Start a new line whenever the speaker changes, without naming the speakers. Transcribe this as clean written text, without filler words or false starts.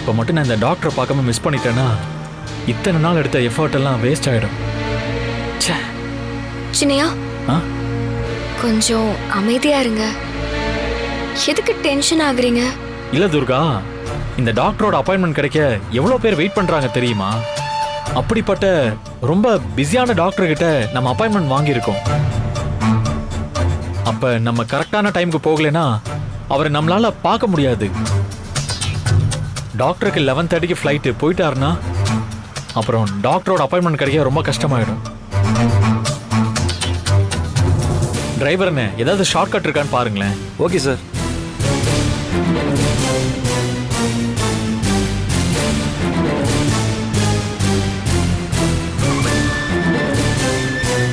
இப்போ மட்டும் நான் இந்த டாக்டரை பார்க்காம மிஸ் பண்ணிட்டேன்னா இத்தனை நாள் எடுத்த எஃபர்ட் எல்லாம் வேஸ்ட் ஆகிடும். ச்சே.
சின்னையா
ஆ
கொஞ்சம் அமைதியா இருங்க. எதுக்கு டென்ஷன் ஆகுறீங்க?
இல்லை துர்கா, இந்த டாக்டரோட அப்பாயின்மெண்ட் கிடைக்க எவ்வளோ பேர் வெயிட் பண்ணுறாங்க தெரியுமா? அப்படிப்பட்ட ரொம்ப பிஸியான டாக்டர் கிட்ட நம்ம அப்பாயின்மெண்ட் வாங்கியிருக்கோம். அப்போ நம்ம கரெக்டான டைமுக்கு போகலைன்னா அவரை நம்மளால பார்க்க முடியாது. டாக்டருக்கு 11:30க்கு ஃப்ளைட்டு போயிட்டாருன்னா அப்புறம் டாக்டரோட அப்பாயின்மெண்ட் கிடைக்க ரொம்ப கஷ்டமாயிடும். டிரைவர்னே ஏதாவது ஷார்ட்கட் இருக்கான்னு பாருங்களேன்.
Okay sir.